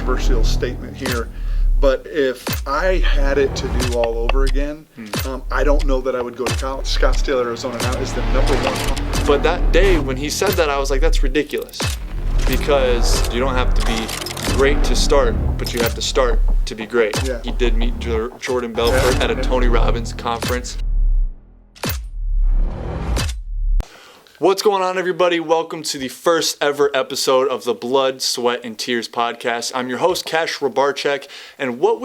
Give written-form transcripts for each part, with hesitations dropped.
controversial statement here, but if I had it to do all over again, I don't know that I would go to college. Scottsdale, Arizona now is the #1. But that day when he said that, I was like, that's ridiculous. Because you don't have to be great to start, but you have to start to be great. Yeah. He did meet Jordan Belfort at a Tony Robbins conference. What's going on, everybody? Welcome to the first ever episode of the Blood, Sweat, and Tears podcast. I'm your host, Rebarcak, and what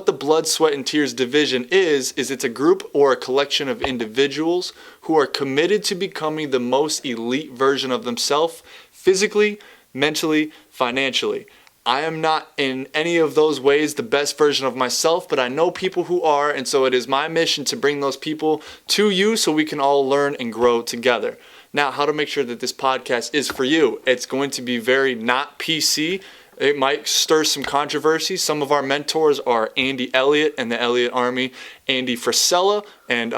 the Blood, Sweat, and Tears division is it's a group or a collection of individuals who are committed to becoming the most elite version of themselves, physically, mentally, financially. I am not in any of those ways the best version of myself, but I know people who are, and so it is my mission to bring those people to you so we can all learn and grow together. Now, how to make sure that this podcast is for you. It's going to be very not PC. It might stir some controversy. Some of our mentors are Andy Elliott and the Elliott Army, Andy Frisella, and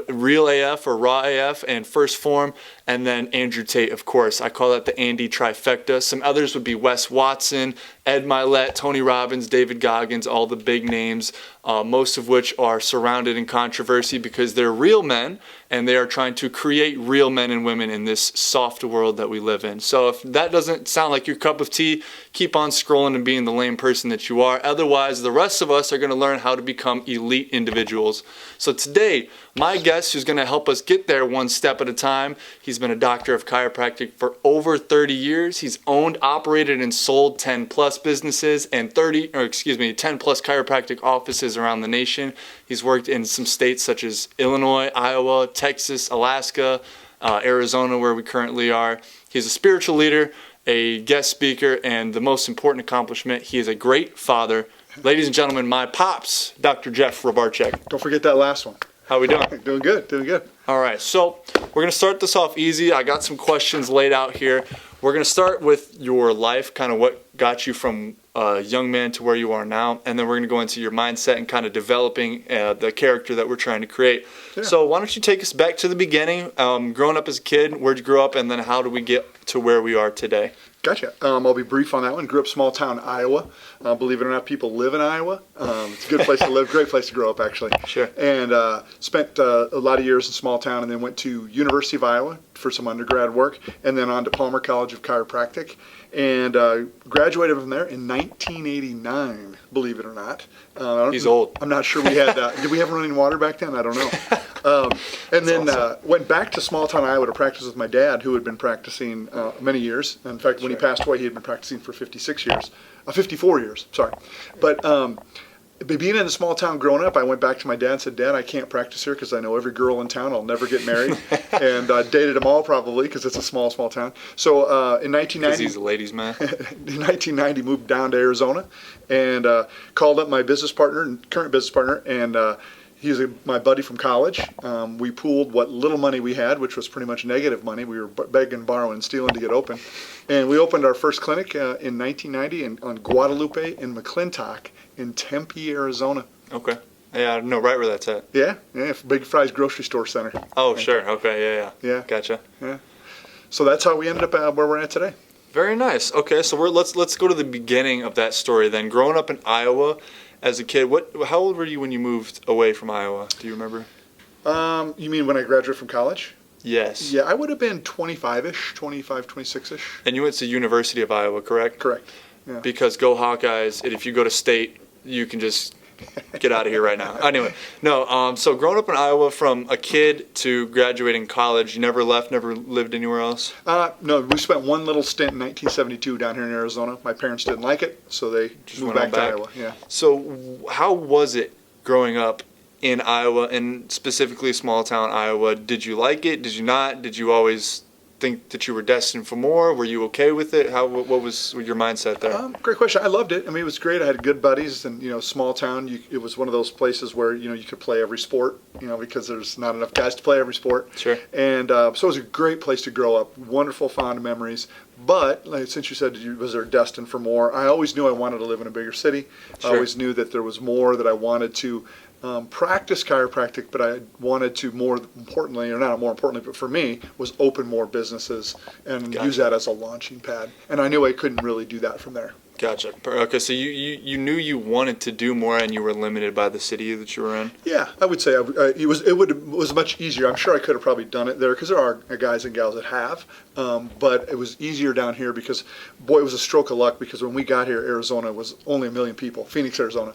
Real AF or Raw AF and First Form, and then Andrew Tate, of course. I call that the Andy trifecta. Some others would be Wes Watson, Ed Milet, Tony Robbins, David Goggins, all the big names, most of which are surrounded in controversy because they're real men and they are trying to create real men and women in this soft world that we live in. So if that doesn't sound like your cup of tea, keep on scrolling and being the lame person that you are. Otherwise, the rest of us are going to learn how to become elite individuals. So today, my guest who's going to help us get there one step at a time, he's been a doctor of chiropractic for over 30 years. He's owned, operated, and sold 10 plus businesses and 10 plus chiropractic offices around the nation. He's worked in some states such as Illinois, Iowa, Texas, Alaska, Arizona, where we currently are. He's a spiritual leader, a guest speaker, and the most important accomplishment, he is a great father. Ladies and gentlemen, my pops, Dr. Jeff Rebarcak. Don't forget that last one. How we doing? Doing good. All right, so we're going to start this off easy. I got some questions laid out here. We're going to start with your life, kind of what got you from a young man to where you are now, and then we're going to go into your mindset and kind of developing the character that we're trying to create. Yeah. So why don't you take us back to the beginning, growing up as a kid, where'd you grow up, and then how do we get to where we are today? Gotcha. I'll be brief on that one. Grew up small town Iowa. Believe it or not, people live in Iowa. It's a good place to live, great place to grow up, actually. Sure. And spent a lot of years in small town, and then went to University of Iowa for some undergrad work, and then on to Palmer College of Chiropractic, and graduated from there in 1989. Believe it or not. He's old. I'm not sure we had. Did we have running water back then? I don't know. And then awesome. Went back to small town Iowa to practice with my dad, who had been practicing many years. In fact, when he passed away, he had been practicing for 54 years. Sorry, but being in a small town growing up, I went back to my dad and said, "Dad, I can't practice here because I know every girl in town. I'll never get married," and dated them all probably because it's a small town. So in 1990, because he's a ladies' man. In 1990, moved down to Arizona, and called up my business partner and current business partner, and he's my buddy from college. We pooled what little money we had, which was pretty much negative money. We were begging, borrowing, and stealing to get open. And we opened our first clinic in 1990 on Guadalupe and McClintock in Tempe, Arizona. Okay. Yeah, I know right where that's at. Yeah, Big Fry's grocery store center. Oh, sure. Okay, yeah. Gotcha. Yeah. So that's how we ended up where we're at today. Very nice. Okay, so let's go to the beginning of that story then. Growing up in Iowa as a kid, how old were you when you moved away from Iowa? Do you remember? You mean when I graduated from college? Yes. Yeah, I would have been 25-ish, 25, 26-ish. And you went to University of Iowa, correct? Correct. Yeah. Because go Hawkeyes, and if you go to state, you can just get out of here right now. Anyway, no, so growing up in Iowa from a kid to graduating college, you never left, never lived anywhere else? No, we spent one little stint in 1972 down here in Arizona. My parents didn't like it, so they just moved back to Iowa. Yeah. So how was it growing up in Iowa, and specifically small town Iowa? Did you like it? Did you not? Did you always think that you were destined for more? Were you okay with it? What was your mindset there? Great question. I loved it. I mean, it was great. I had good buddies, and small town. It was one of those places where you could play every sport. Because there's not enough guys to play every sport. Sure. And so it was a great place to grow up. Wonderful, fond memories. But since you said was there destined for more, I always knew I wanted to live in a bigger city. Sure. I always knew that there was more that I wanted to practice chiropractic, but I wanted to more importantly, or not more importantly, but for me, was open more businesses and use that as a launching pad. And I knew I couldn't really do that from there. Gotcha. Okay, so you knew you wanted to do more, and you were limited by the city that you were in. Yeah, I would say it was much easier. I'm sure I could have probably done it there because there are guys and gals that have, but it was easier down here because, boy, it was a stroke of luck because when we got here, Arizona was only 1 million people, Phoenix, Arizona.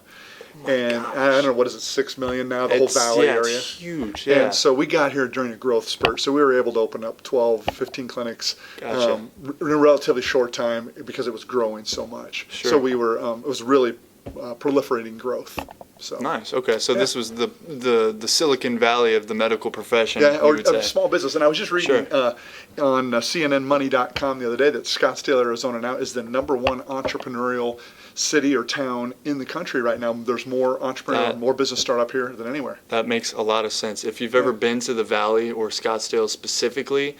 And I don't know, what is it, 6 million now, the whole valley area? It's huge, yeah. And so we got here during a growth spurt, so we were able to open up 12, 15 clinics in a relatively short time because it was growing so much. Sure. So we were, it was really proliferating growth. So. Nice. Okay, so this was the Silicon Valley of the medical profession. Yeah, or a small business. And I was just reading Sure. on CNNmoney.com the other day that Scottsdale, Arizona now is the #1 entrepreneurial city or town in the country right now. There's more entrepreneur, more business startup here than anywhere. That makes a lot of sense. If you've ever been to the Valley or Scottsdale specifically,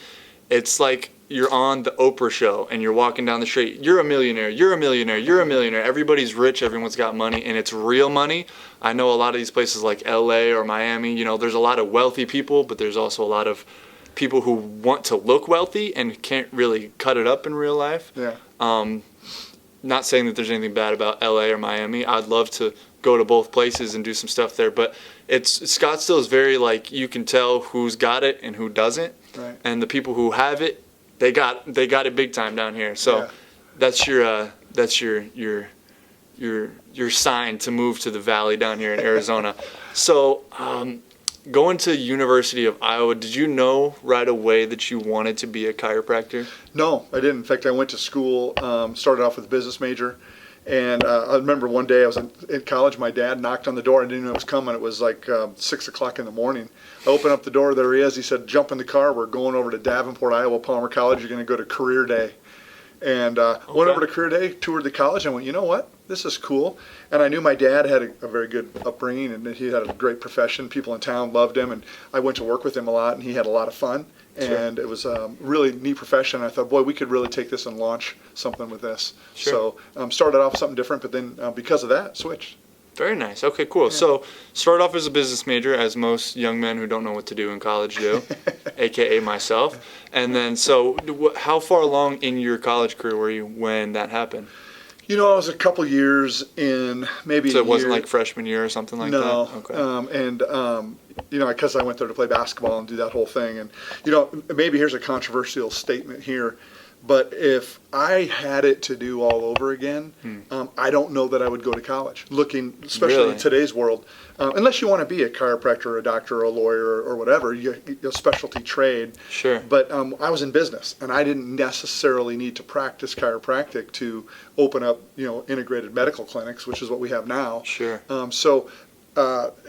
it's like you're on the Oprah show and you're walking down the street. You're a millionaire. You're a millionaire. You're a millionaire. Everybody's rich. Everyone's got money, and it's real money. I know a lot of these places like LA or Miami, there's a lot of wealthy people, but there's also a lot of people who want to look wealthy and can't really cut it up in real life. Yeah. Not saying that there's anything bad about LA or Miami. I'd love to go to both places and do some stuff there, but Scottsdale is very like you can tell who's got it and who doesn't. Right. And the people who have it, they got it big time down here. So that's your sign to move to the Valley down here in Arizona. So going to University of Iowa, did you know right away that you wanted to be a chiropractor? No, I didn't. In fact, I went to school, started off with a business major. And I remember one day I was in college, my dad knocked on the door and didn't know it was coming. It was like 6 o'clock in the morning. I opened up the door, there he is. He said, jump in the car, we're going over to Davenport, Iowa, Palmer College. You're going to go to Career Day. And went over to Career Day, toured the college, and went, you know what, this is cool. And I knew my dad had a very good upbringing, and he had a great profession. People in town loved him, and I went to work with him a lot, and he had a lot of fun. And it was a really neat profession. I thought, boy, we could really take this and launch something with this. Sure. So started off with something different, but then because of that, switched. Very nice. Okay, cool. Yeah. So start off as a business major, as most young men who don't know what to do in college do, a.k.a. myself. And then, so how far along in your college career were you when that happened? I was a couple years in, maybe So it wasn't like freshman year or something like that? No. Okay. Because I went there to play basketball and do that whole thing. And, maybe here's a controversial statement here, but if I had it to do all over again, I don't know that I would go to college, especially in today's world. Unless you want to be a chiropractor or a doctor or a lawyer or whatever, a specialty trade. Sure. But I was in business, and I didn't necessarily need to practice chiropractic to open up, integrated medical clinics, which is what we have now. Sure.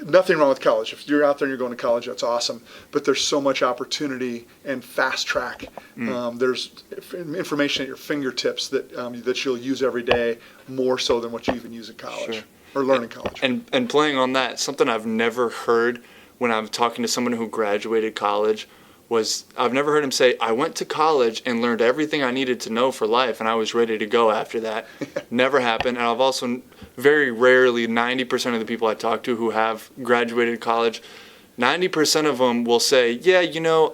Nothing wrong with college. If you're out there and you're going to college, that's awesome. But there's so much opportunity and fast track. There's information at your fingertips that you'll use every day, more so than what you even use in college. Sure. Or learn in college. And playing on that, something I've never heard when I'm talking to someone who graduated college was I've never heard him say, I went to college and learned everything I needed to know for life and I was ready to go after that. Never happened. And I've also very rarely, 90% of the people I talk to who have graduated college, 90% of them will say, yeah,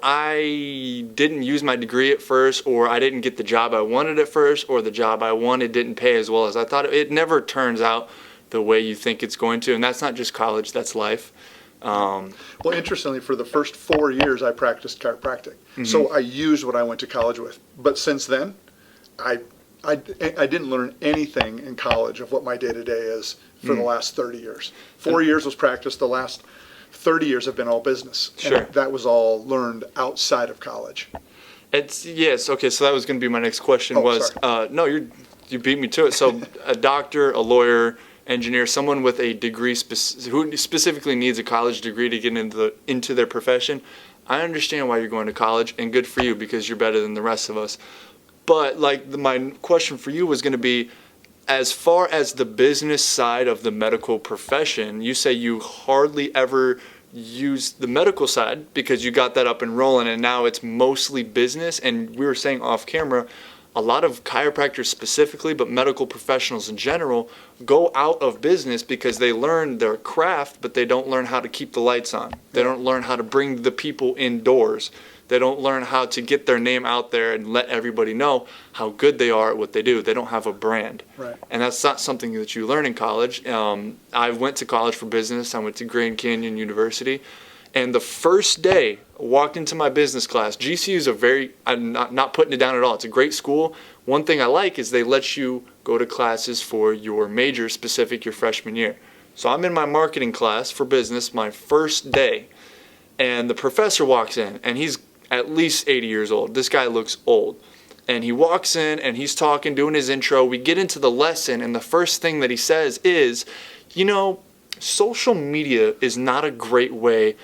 I didn't use my degree at first, or I didn't get the job I wanted at first, or the job I wanted didn't pay as well as I thought. It never turns out the way you think it's going to, and that's not just college, that's life. Well, interestingly, for the first 4 years, I practiced chiropractic. So I used what I went to college with. But since then, I didn't learn anything in college of what my day-to-day is for the last 30 years. 4 years was practice. The last 30 years have been all business. Sure. And that was all learned outside of college. Yes, okay, so that was going to be my next question no, you beat me to it. So a doctor, a lawyer, engineer, someone with a degree who specifically needs a college degree to get into their profession, I understand why you're going to college, and good for you because you're better than the rest of us. But my question for you was going to be, as far as the business side of the medical profession, you say you hardly ever use the medical side because you got that up and rolling, and now it's mostly business. And we were saying off camera, a lot of chiropractors specifically, but medical professionals in general, go out of business because they learn their craft, but they don't learn how to keep the lights on. They don't learn how to bring the people indoors. They don't learn how to get their name out there and let everybody know how good they are at what they do. They don't have a brand. Right. And that's not something that you learn in college. I went to college for business. I went to Grand Canyon University. And the first day, I walked into my business class. GCU is I'm not putting it down at all. It's a great school. One thing I like is they let you go to classes for your major specific your freshman year. So I'm in my marketing class for business my first day. And the professor walks in, and he's at least 80 years old. This guy looks old. And he walks in, and he's talking, doing his intro. We get into the lesson, and the first thing that he says is, social media is not a great way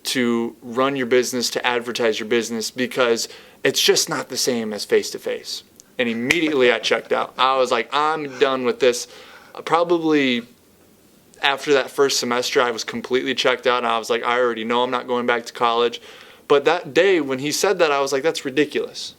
to run your business, to advertise your business, because it's just not the same as face-to-face. And immediately I checked out. I was like, I'm done with this. Probably after that first semester, I was completely checked out, and I was like, I already know I'm not going back to college. But that day when he said that, I was like, that's ridiculous.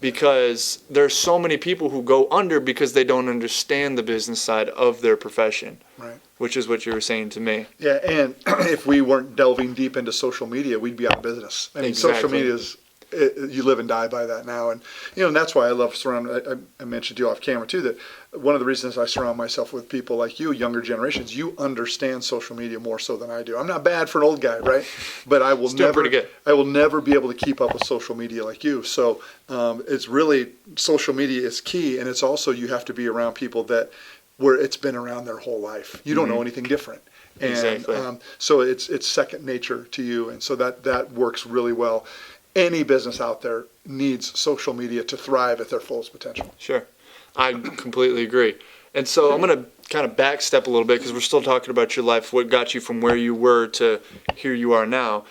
Because there's so many people who go under because they don't understand the business side of their profession. Right. Which is what you were saying to me. Yeah, and if we weren't delving deep into social media, we'd be out of business. I mean, exactly. Social media is, you live and die by that now. And, and that's why I love surrounding, I mentioned to you off camera too, that one of the reasons I surround myself with people like you, younger generations, you understand social media more so than I do. I'm not bad for an old guy, right? But I will never be able to keep up with social media like you. So it's really, social media is key, and it's also, you have to be around people where it's been around their whole life. You don't know anything different. And exactly. So it's second nature to you, and so that works really well. Any business out there needs social media to thrive at their fullest potential. Sure. I completely agree. And so I'm going to kind of backstep a little bit because we're still talking about your life, what got you from where you were to here you are now.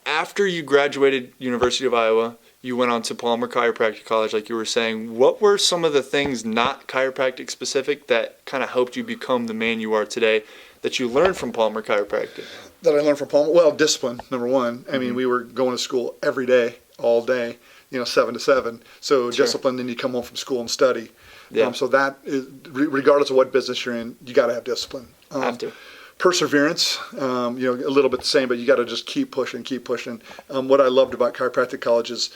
After you graduated University of Iowa, you went on to Palmer Chiropractic College, like you were saying. What were some of the things not chiropractic specific that kind of helped you become the man you are today that you learned from Palmer Chiropractic? That I learned from Palmer? Well, discipline, number one. I mean, we were going to school every day, all day, 7 to 7. So Sure. Discipline, then you come home from school and study. Yeah. So that is, regardless of what business you're in, you got to have discipline. Have to. Perseverance, a little bit the same, but you got to just keep pushing. What I loved about chiropractic college is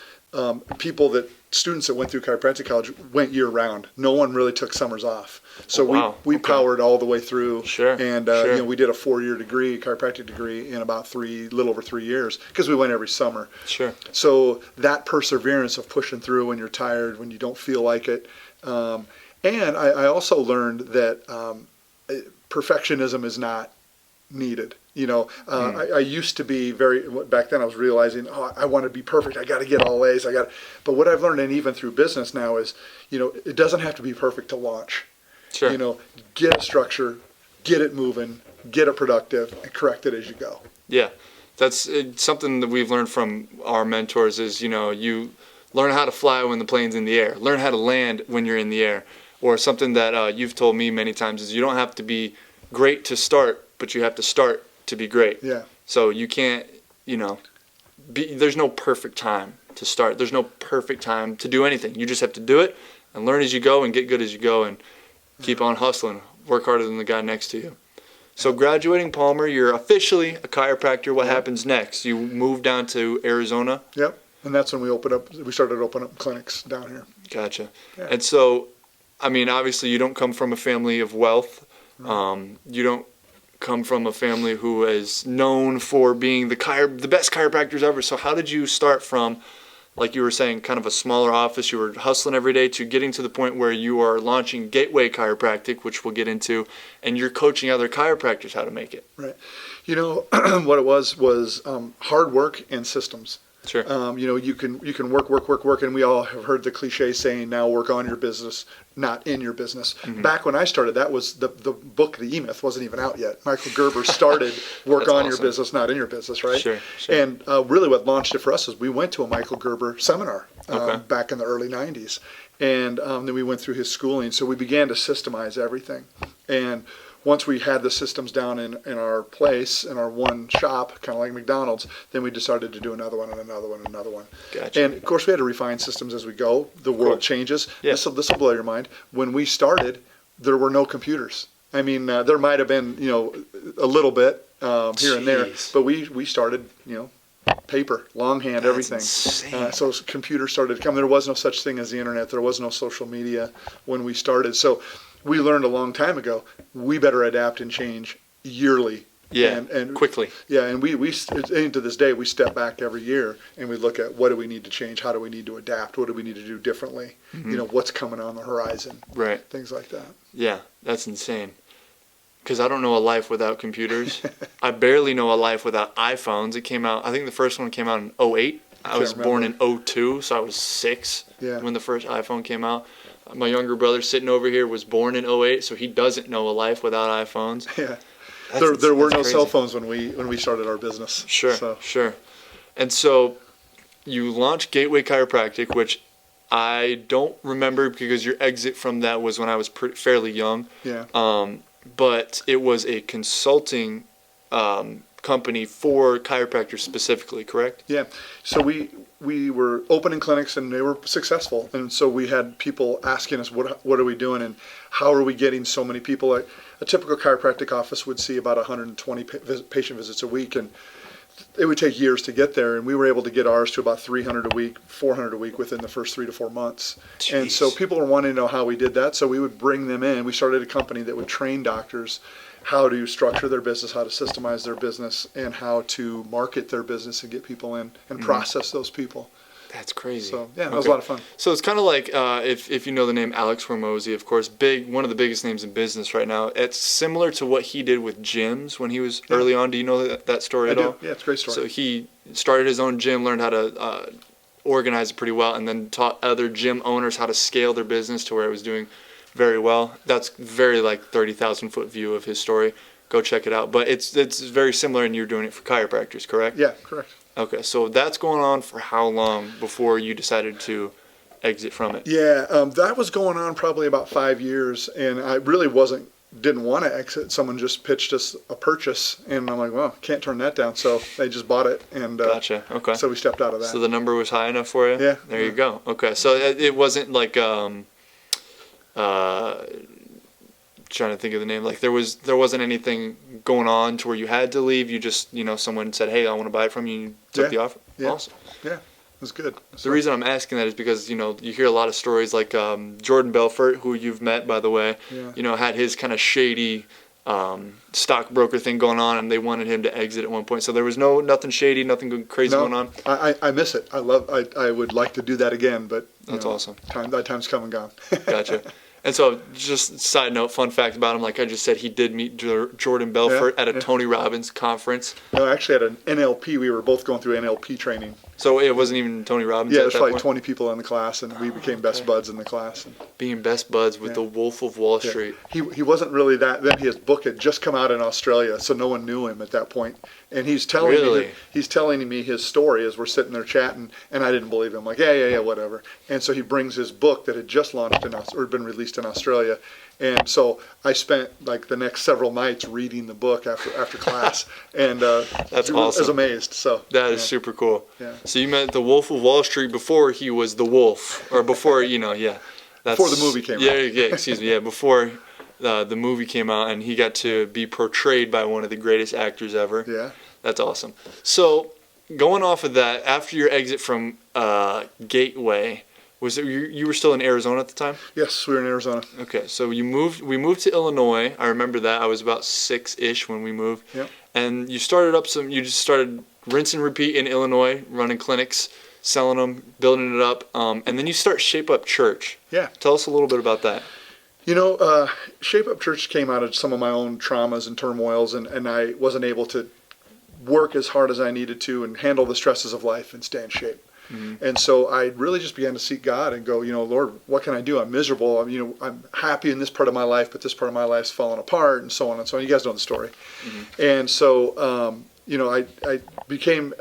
students that went through chiropractic college went year round. No one really took summers off. So we powered all the way through. Sure. And sure. We did a 4-year degree, chiropractic degree, in about little over 3 years because we went every summer. Sure. So that perseverance of pushing through when you're tired, when you don't feel like it. And I also learned that perfectionism is not needed. I used to be back then I was realizing, I want to be perfect. I got to get all A's. But what I've learned, and even through business now, is, it doesn't have to be perfect to launch. Sure. Get a structure, get it moving, get it productive, and correct it as you go. Yeah. That's something that we've learned from our mentors is, you learn how to fly when the plane's in the air. Learn how to land when you're in the air. Or something that you've told me many times is you don't have to be great to start, but you have to start to be great. Yeah. So you can't, there's no perfect time to start. There's no perfect time to do anything. You just have to do it and learn as you go and get good as you go and keep on hustling. Work harder than the guy next to you. So graduating Palmer, you're officially a chiropractor. What happens next? You move down to Arizona? Yep. And that's when we started opening up clinics down here. Gotcha. Yeah. And so, obviously you don't come from a family of wealth. You don't come from a family who is known for being the best chiropractors ever. So how did you start from, like you were saying, kind of a smaller office, you were hustling every day, to getting to the point where you are launching Gateway Chiropractic, which we'll get into, and you're coaching other chiropractors how to make it? Right. What it was hard work and systems. Sure. You can work, and we all have heard the cliche saying, now work on your business, not in your business. Mm-hmm. Back when I started, that was the book, The E-Myth, wasn't even out yet. Michael Gerber started work on your business, not in your business, right? Sure. And really what launched it for us is we went to a Michael Gerber seminar back in the early 90s. And then we went through his schooling. So we began to systemize everything. And once we had the systems down in our place, in our one shop, kind of like McDonald's, then we decided to do another one and another one and another one. Gotcha. And of course, we had to refine systems as we go. The world changes. Yeah. This will blow your mind. When we started, there were no computers. I mean, there might have been, a little bit here and there, but we started, paper, longhand, everything. Insane. So computers started to come. There was no such thing as the internet. There was no social media when we started. So we learned a long time ago, we better adapt and change yearly. Yeah, and quickly. Yeah, and we and to this day, we step back every year and we look at what do we need to change, how do we need to adapt, what do we need to do differently, what's coming on the horizon, right? Things like that. Yeah, that's insane. Because I don't know a life without computers. I barely know a life without iPhones. It came out, I think the first one came out in 2008. I was born in 2002, so I was 6 when the first iPhone came out. My younger brother sitting over here was born in 2008, so he doesn't know a life without iPhones. Yeah. There were no crazy. cell phones when we started our business. Sure. And so you launched Gateway Chiropractic, which I don't remember because your exit from that was when I was fairly young. Yeah. But it was a consulting company for chiropractors specifically, correct? Yeah. So we were opening clinics and they were successful, and so we had people asking us, what are we doing and how are we getting so many people? A typical chiropractic office would see about 120 patient visits a week, and it would take years to get there, and we were able to get ours to about 300 a week, 400 a week within the first 3 to 4 months. Jeez. And so people were wanting to know how we did that, so we would bring them in. We started a company that would train doctors how to structure their business, how to systemize their business, and how to market their business and get people in and process those people. That's crazy. So yeah, that was a lot of fun. So it's kind of like if you know the name Alex Hormozy, of course, one of the biggest names in business right now. It's similar to what he did with gyms when he was early on. Do you know that story at all? Yeah, it's a great story. So he started his own gym, learned how to organize it pretty well, and then taught other gym owners how to scale their business to where it was doing very well. That's very like 30,000 foot view of his story. Go check it out. But it's very similar, and you're doing it for chiropractors, correct? Yeah, correct. Okay, so that's going on for how long before you decided to exit from it? Yeah, that was going on probably about 5 years, and I really didn't want to exit. Someone just pitched us a purchase, and I'm like, well, can't turn that down. So they just bought it, and gotcha. Okay. So we stepped out of that. So the number was high enough for you? Yeah. There you go. Okay, so it wasn't like trying to think of the name. Like there wasn't anything going on to where you had to leave. You just someone said, hey, I want to buy it from you. And you took the offer. Yeah. Awesome. Yeah, it was good. The reason I'm asking that is because you hear a lot of stories like Jordan Belfort, who you've met by the way. Yeah. Had his kind of shady stockbroker thing going on, and they wanted him to exit at one point. So there was nothing shady, nothing crazy going on. I miss it. I would like to do that again, but that's awesome. That time's come and gone. Gotcha. And so, just side note, fun fact about him, like I just said, he did meet Jordan Belfort at a Tony Robbins conference. No, actually at an NLP. We were both going through NLP training. So it wasn't even Tony Robbins. Yeah, there's like 20 people in the class, and we became best buds in the class. Being best buds with the Wolf of Wall Street. He wasn't really that. Then his book had just come out in Australia, so no one knew him at that point. And he's telling me his story as we're sitting there chatting, and I didn't believe him. Like, yeah, whatever. And so he brings his book that had just launched or been released in Australia. And so I spent like the next several nights reading the book after class, and that's awesome. I was amazed. So that is super cool. Yeah. So you met the Wolf of Wall Street before he was the Wolf, or before before the movie came out. Yeah, excuse me. Yeah, before the movie came out, and he got to be portrayed by one of the greatest actors ever. Yeah. That's awesome. So going off of that, after your exit from Gateway. You were still in Arizona at the time? Yes, we were in Arizona. Okay, so we moved to Illinois. I remember that. I was about 6-ish when we moved. Yep. And you just started rinse and repeat in Illinois, running clinics, selling them, building it up. And then you start Shape Up Church. Yeah. Tell us a little bit about that. Shape Up Church came out of some of my own traumas and turmoils, and I wasn't able to work as hard as I needed to and handle the stresses of life and stay in shape. Mm-hmm. And so I really just began to seek God and go, Lord, what can I do? I'm miserable. I'm happy in this part of my life, but this part of my life's fallen apart, and so on and so on. You guys know the story. Mm-hmm. And so, I became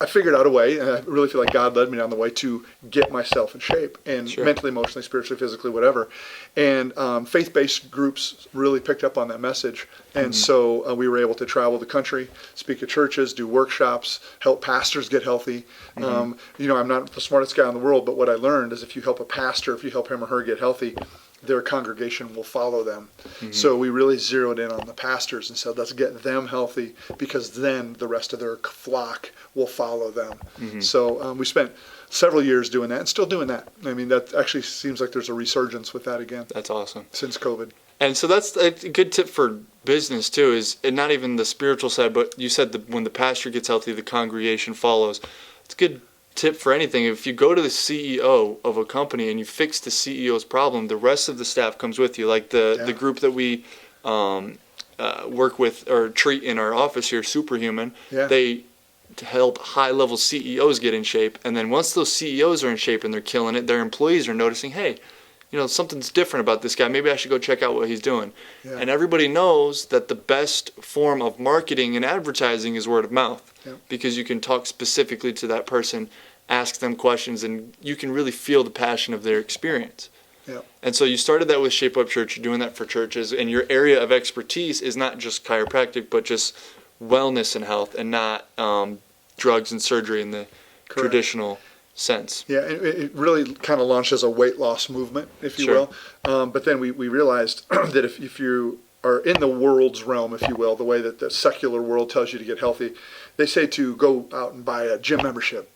I figured out a way, and I really feel like God led me down the way to get myself in shape, and Sure. mentally, emotionally, spiritually, physically, whatever. And faith-based groups really picked up on that message, and so we were able to travel the country, speak at churches, do workshops, help pastors get healthy. I'm not the smartest guy in the world, but what I learned is if you help a pastor, if you help him or her get healthy, their congregation will follow them. So we really zeroed in on the pastors and said, let's get them healthy, because then the rest of their flock will follow them. So we spent several years doing that and still doing that. I mean, that actually seems like there's a resurgence with that again. That's awesome. Since COVID. And so that's a good tip for business too, is and not even the spiritual side, but you said that when the pastor gets healthy, the congregation follows. It's a good tip for anything. If you go to the CEO of a company and you fix the CEO's problem, the rest of the staff comes with you. Like the group that we work with or treat in our office here, Superhuman, they help high-level CEOs get in shape. And then once those CEOs are in shape and they're killing it, their employees are noticing, hey, something's different about this guy. Maybe I should go check out what he's doing. Yeah. And everybody knows that the best form of marketing and advertising is word of mouth, because you can talk specifically to that person, ask them questions, and you can really feel the passion of their experience. Yeah. And so you started that with Shape Up Church. You're doing that for churches, and your area of expertise is not just chiropractic, but just wellness and health, and not drugs and surgery in the traditional sense. Yeah, it really kind of launched as a weight loss movement, if you will. But then we realized that if you are in the world's realm, if you will, the way that the secular world tells you to get healthy, they say to go out and buy a gym membership,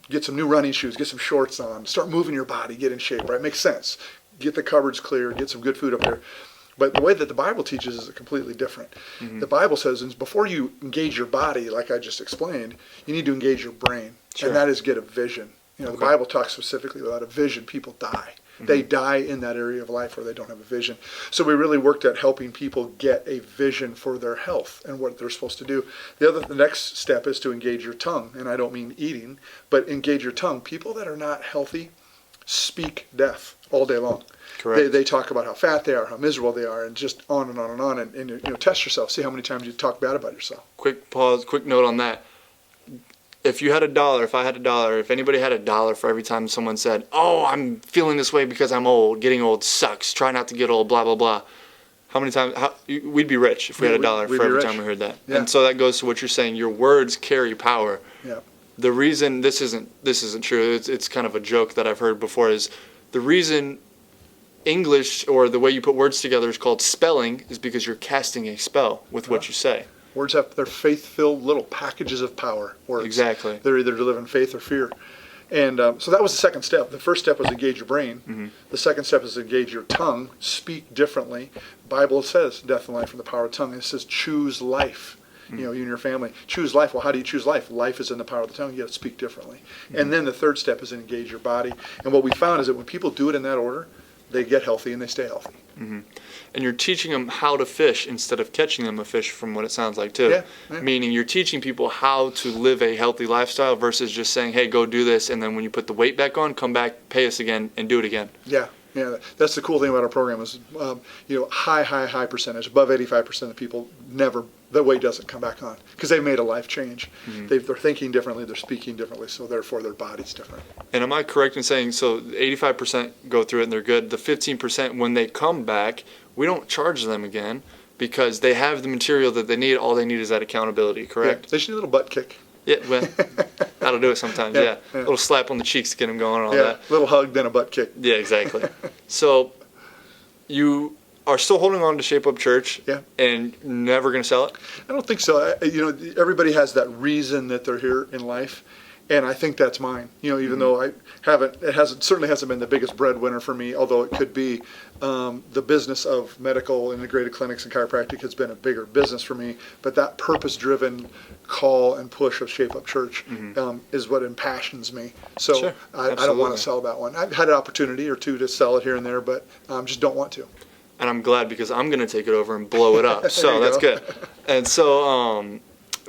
get some new running shoes, get some shorts on, start moving your body, get in shape, right? Makes sense. Get the cupboards clear, get some good food up there. But the way that the Bible teaches is completely different. The Bible says before you engage your body, like I just explained, you need to engage your brain, and that is get a vision. The Bible talks specifically about a vision. People die. They die in that area of life where they don't have a vision. So we really worked at helping people get a vision for their health and what they're supposed to do. The next step is to engage your tongue, and I don't mean eating, but engage your tongue. People that are not healthy speak death all day long. Correct. They talk about how fat they are, how miserable they are, and just on and on and on. And test yourself. See how many times you talk bad about yourself. Quick pause. Quick note on that. If you had $1, if I had $1, if anybody had $1 for every time someone said, "Oh, I'm feeling this way because I'm old. Getting old sucks. Try not to get old." Blah blah blah. How many times? We'd be rich if we had $1 for every time we heard that. Yeah. And so that goes to what you're saying. Your words carry power. Yeah. The reason this isn't true. It's kind of a joke that I've heard before. Is the reason English or the way you put words together is called spelling is because you're casting a spell with what you say. Words they're faith-filled little packages of power. Words. Exactly. They're either to live in faith or fear. And so that was the second step. The first step was engage your brain. The second step is engage your tongue. Speak differently. Bible says death and life from the power of tongue. It says choose life. You and your family. Choose life. Well, how do you choose life? Life is in the power of the tongue. You have to speak differently. And then the third step is engage your body. And what we found is that when people do it in that order, they get healthy and they stay healthy. And you're teaching them how to fish instead of catching them a fish, from what it sounds like too. Yeah. Meaning you're teaching people how to live a healthy lifestyle versus just saying, "Hey, go do this," and then when you put the weight back on, come back, pay us again, and do it again. Yeah. That's the cool thing about our program is, high percentage, above 85% of people the weight doesn't come back on because they've made a life change. They're thinking differently, they're speaking differently, so therefore their body's different. And am I correct in saying, so 85% go through it and they're good, the 15% when they come back, we don't charge them again because they have the material that they need, all they need is that accountability, correct? Yeah, they just need a little butt kick. Yeah, well, that'll do it sometimes, yeah. A little slap on the cheeks to get them going and all that. A little hug, then a butt kick. Yeah, exactly. So you are still holding on to Shape Up Church and never going to sell it? I don't think so. Everybody has that reason that they're here in life, and I think that's mine. Even though it certainly hasn't been the biggest breadwinner for me, although it could be. The business of medical integrated clinics and chiropractic has been a bigger business for me, but that purpose-driven call and push of Shape Up Church is what impassions me. So I don't want to sell that one. I've had an opportunity or two to sell it here and there, but just don't want to. And I'm glad because I'm going to take it over and blow it up. So that's good. And so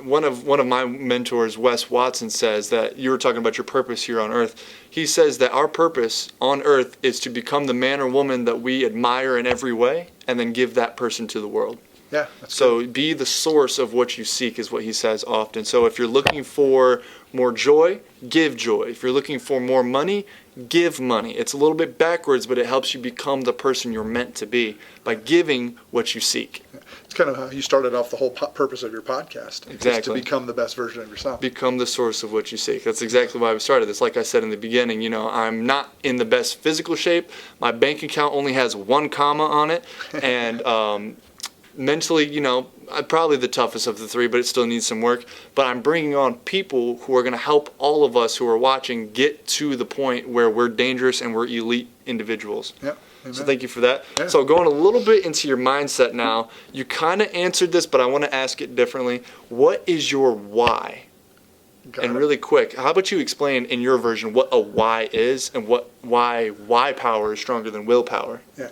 one of my mentors, Wes Watson, says that you were talking about your purpose here on earth. He says that our purpose on earth is to become the man or woman that we admire in every way and then give that person to the world. Yeah. That's So good. be the source of what you seek is what he says often. So if you're looking for more joy, give joy. If you're looking for more money, give money. It's a little bit backwards, but it helps you become the person you're meant to be by giving what you seek. It's kind of how you started off the whole purpose of your podcast. Is to Exactly. become the best version of yourself. Become the source of what you seek. That's exactly why we started this. Like I said in the beginning, I'm not in the best physical shape. My bank account only has 1 comma on it. And mentally, I'm probably the toughest of the 3, but it still needs some work. But I'm bringing on people who are going to help all of us who are watching get to the point where we're dangerous and we're elite individuals. Yeah. So thank you for that. Yeah. So going a little bit into your mindset now, you kind of answered this, but I want to ask it differently. What is your why? Got And it. really quick, how about you explain in your version what a why is and why power is stronger than willpower? Yeah.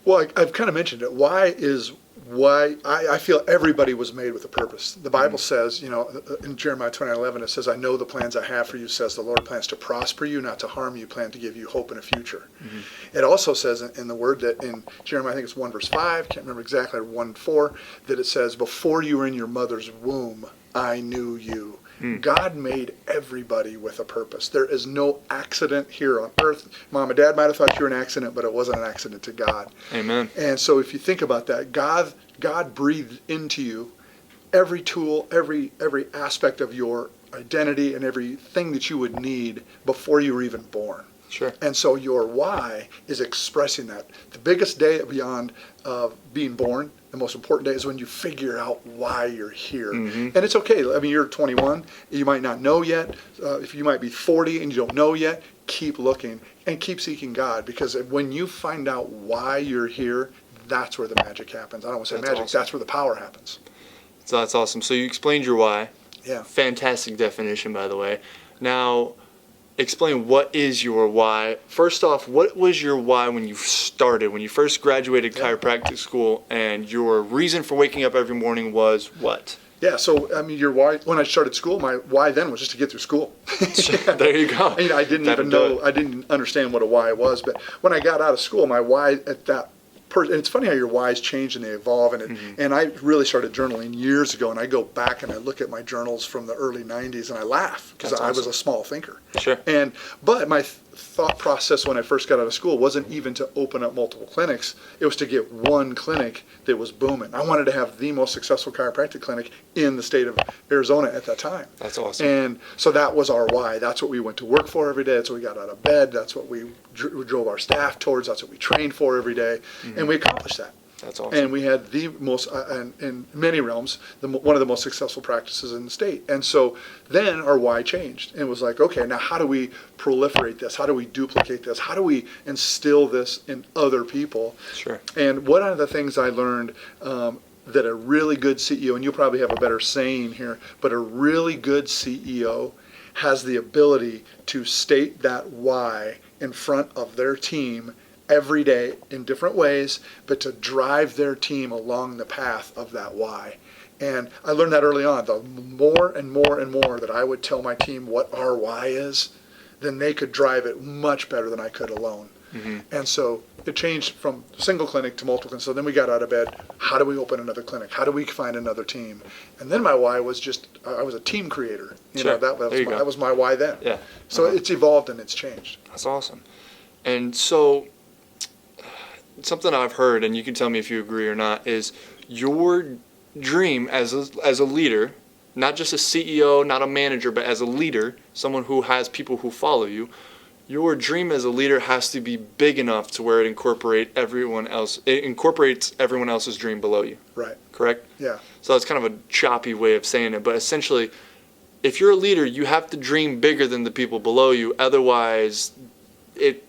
Well, I've kind of mentioned it. Why is why I feel everybody was made with a purpose. The Bible says, in Jeremiah 29:11, it says, "I know the plans I have for you," says the Lord, "plans to prosper you, not to harm you, plan to give you hope and a future." It also says in the Word that in Jeremiah, I think it's 1 verse 5, can't remember exactly, or 1:4, that it says, "Before you were in your mother's womb, I knew you." God made everybody with a purpose. There is no accident here on earth. Mom and Dad might have thought you were an accident, but it wasn't an accident to God. Amen. And so if you think about that, God breathed into you every tool, every aspect of your identity and everything that you would need before you were even born. Sure. And so your why is expressing that. The biggest day beyond being born, the most important day, is when you figure out why you're here. And it's okay. I mean, you're 21. You might not know yet. If you might be 40 and you don't know yet, keep looking and keep seeking God, because when you find out why you're here, that's where the magic happens. I don't want to say That's magic. awesome. That's where the power happens. So that's awesome. So you explained your why. Yeah. Fantastic definition, by the way. Now, explain what is your why. First off, what was your why when you started, when you first graduated chiropractic school, and your reason for waking up every morning was what? Yeah, so I mean, your why, when I started school, my why then was just to get through school. There you go. I didn't That'll even do know, it. I didn't understand what a why was, but when I got out of school, my why at that and it's funny how your whys change and they evolve, and I really started journaling years ago, and I go back and I look at my journals from the early 90s and I laugh because That's I was awesome. a small thinker. Sure. But my thought process when I first got out of school wasn't even to open up multiple clinics. It was to get one clinic that was booming. I wanted to have the most successful chiropractic clinic in the state of Arizona at that time. That's awesome. And so that was our why. That's what we went to work for every day. That's what we got out of bed. That's what we drove our staff towards. That's what we trained for every day. And we accomplished that. That's awesome. And we had the most, in many realms, one of the most successful practices in the state. And so then our why changed. And it was like, okay, now how do we proliferate this? How do we duplicate this? How do we instill this in other people? Sure. And one of the things I learned that a really good CEO, and you'll probably have a better saying here, but a really good CEO has the ability to state that why in front of their team every day in different ways, but to drive their team along the path of that why. And I learned that early on. The more and more and more that I would tell my team what our why is, then they could drive it much better than I could alone. And so it changed from single clinic to multiple clinics. So then we got out of bed. How do we open another clinic? How do we find another team? And then my why was just, I was a team creator. Sure. That was my why then. Yeah. So it's evolved and it's changed. That's awesome. And so something I've heard, and you can tell me if you agree or not, is your dream as a leader, not just a CEO, not a manager, but as a leader, someone who has people who follow you, your dream as a leader has to be big enough to where it incorporates everyone else's dream below you. Right. Correct? Yeah. So that's kind of a choppy way of saying it, but essentially, if you're a leader, you have to dream bigger than the people below you. Otherwise, it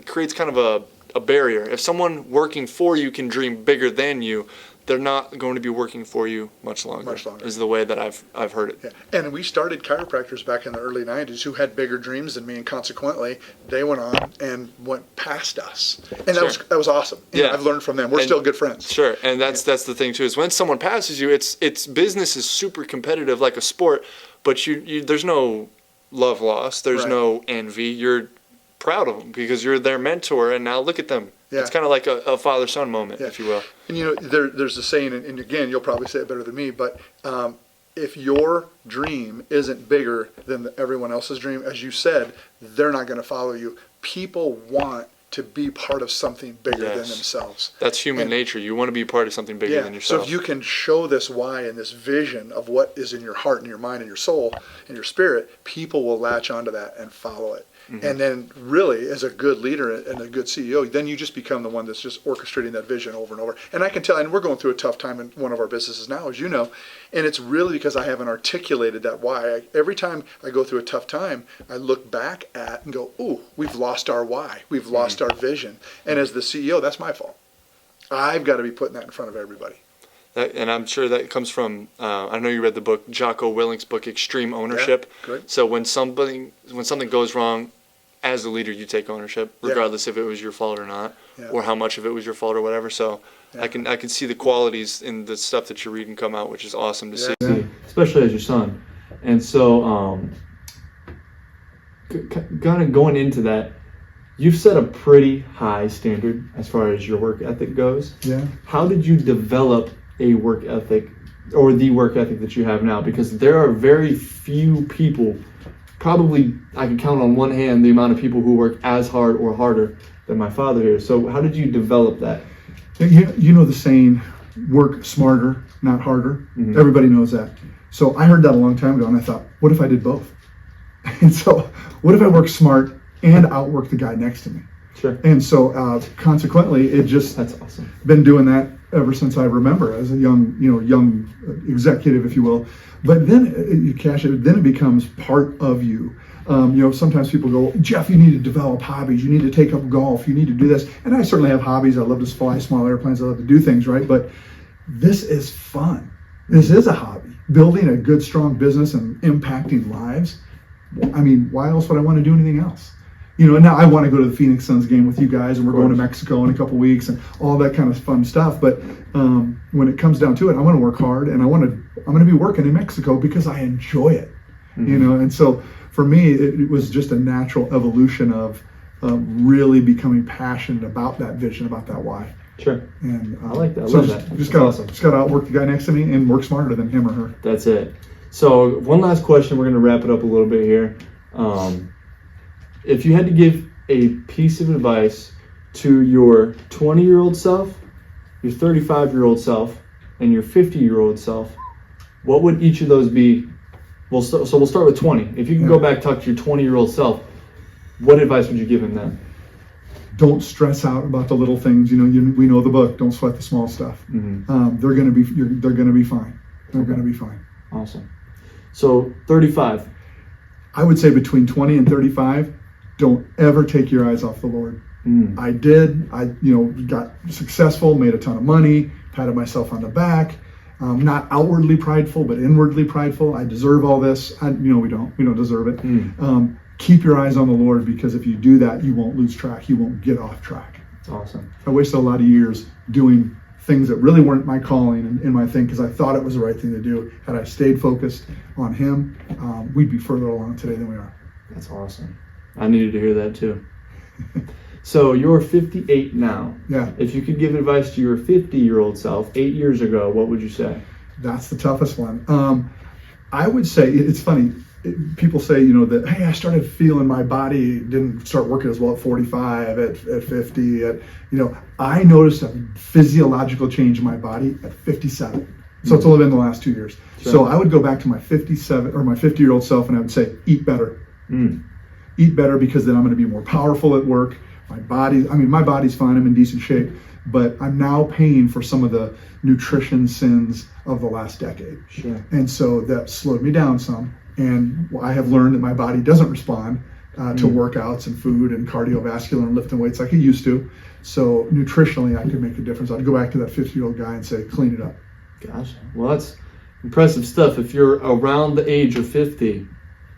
creates kind of a barrier. If someone working for you can dream bigger than you, they're not going to be working for you much longer. Much longer. Is the way that I've heard it. Yeah. And we started chiropractors back in the early 90s who had bigger dreams than me, and consequently, they went on and went past us. And Sure. that was awesome. Yeah. I've learned from them. We're And- still good friends. Sure, and that's the thing too. Is when someone passes you, it's business is super competitive like a sport, but you there's no love lost. There's Right. no envy. You're proud of them because you're their mentor, and now look at them. Yeah. It's kind of like a father-son moment, if you will. And there's a saying, and again, you'll probably say it better than me, but if your dream isn't bigger than everyone else's dream, as you said, they're not going to follow you. People want to be part of something bigger than themselves. That's human nature. You want to be part of something bigger than yourself. So if you can show this why and this vision of what is in your heart and your mind and your soul and your spirit, people will latch onto that and follow it. Mm-hmm. And then really, as a good leader and a good CEO, then you just become the one that's just orchestrating that vision over and over. And I can tell, and we're going through a tough time in one of our businesses now, as you know, and it's really because I haven't articulated that why. Every time I go through a tough time, I look back at and go, ooh, we've lost our why. We've lost our vision. And as the CEO, that's my fault. I've got to be putting that in front of everybody. And I'm sure that comes from, I know you read the book, Jocko Willink's book, Extreme Ownership. Yeah, good. So when something goes wrong, as a leader, you take ownership, regardless if it was your fault or not, or how much of it was your fault or whatever. So I can see the qualities in the stuff that you're reading come out, which is awesome to see. Especially as your son. And so kind of going into that, you've set a pretty high standard as far as your work ethic goes. Yeah. How did you develop a work ethic, or the work ethic that you have now? Because there are very few people, probably I can count on one hand the amount of people who work as hard or harder than my father here. So how did you develop that? You know the saying, work smarter, not harder. Mm-hmm. Everybody knows that. So I heard that a long time ago, and I thought, what if I did both? And so what if I work smart and outwork the guy next to me? Sure. And so consequently, that's awesome. Been doing that ever since I remember as a young executive, if you will. But then then it becomes part of you. Sometimes people go, Jeff, you need to develop hobbies. You need to take up golf. You need to do this. And I certainly have hobbies. I love to fly small airplanes. I love to do things, right? But this is fun. This is a hobby. Building a good, strong business and impacting lives. I mean, why else would I want to do anything else? Now I want to go to the Phoenix Suns game with you guys, and we're going to Mexico in a couple weeks and all that kind of fun stuff. But when it comes down to it, I want to work hard, and I'm going to be working in Mexico because I enjoy it. Mm-hmm. And so for me, it was just a natural evolution of really becoming passionate about that vision, about that why. Sure. And I like that. I so love that. Just got to outwork the guy next to me and work smarter than him or her. That's it. So one last question. We're going to wrap it up a little bit here. If you had to give a piece of advice to your 20-year-old self, your 35-year-old self, and your 50-year-old self, what would each of those be? We'll start with 20. If you can go back, talk to your 20-year-old self, what advice would you give him then? Don't stress out about the little things. We know the book. Don't sweat the small stuff. Mm-hmm. They're going to be fine. They're going to be fine. Awesome. So 35. I would say between 20 and 35, don't ever take your eyes off the Lord. I did. I got successful, made a ton of money, patted myself on the back. Not outwardly prideful, but inwardly prideful. I deserve all this. We don't deserve it. Keep your eyes on the Lord, because if you do that, you won't lose track. You won't get off track. That's awesome. I wasted a lot of years doing things that really weren't my calling and my thing, because I thought it was the right thing to do. Had I stayed focused on Him, we'd be further along today than we are. That's awesome. I needed to hear that too. So you're 58 now. Yeah. If you could give advice to your 50-year-old self 8 years ago, what would you say? That's the toughest one. I would say, it's funny, people say, that, hey, I started feeling my body didn't start working as well at 45, at 50, I noticed a physiological change in my body at 57. So it's only been the last 2 years. Sure. So I would go back to my 57 or my 50-year-old self, and I would say, eat better. Eat better, because then I'm going to be more powerful at work. My body's fine. I'm in decent shape, but I'm now paying for some of the nutrition sins of the last decade. Sure. And so that slowed me down some. And I have learned that my body doesn't respond to workouts and food and cardiovascular and lifting weights like it used to. So nutritionally, I could make a difference. I'd go back to that 50-year-old guy and say, clean it up. Gotcha. Well, that's impressive stuff. If you're around the age of 50,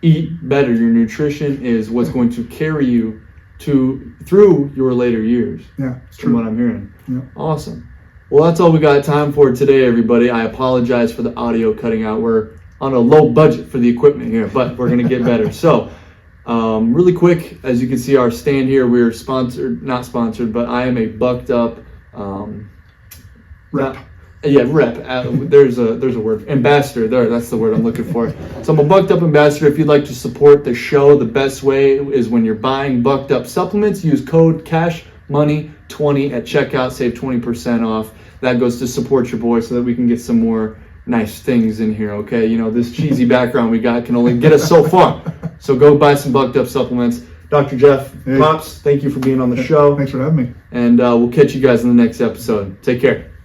eat better. Your nutrition is what's going to carry you through your later years. Yeah, it's from true. what I'm hearing. Yeah. Awesome. Well, that's all we got time for today, everybody. I apologize for the audio cutting out. We're on a low budget for the equipment here, but we're going to get better. So Really quick, as you can see our stand here, we're not sponsored, but I am a bucked up Rep. rep. There's a word. Ambassador. That's the word I'm looking for. So I'm a bucked up ambassador. If you'd like to support the show, the best way is when you're buying bucked up supplements, use code CashMoney20 at checkout, save 20% off. That goes to support your boy so that we can get some more nice things in here, okay? You know, this cheesy background we got can only get us so far. So go buy some bucked up supplements. Dr. Jeff, Hey. Pops, thank you for being on the show. Thanks for having me. And we'll catch you guys in the next episode. Take care.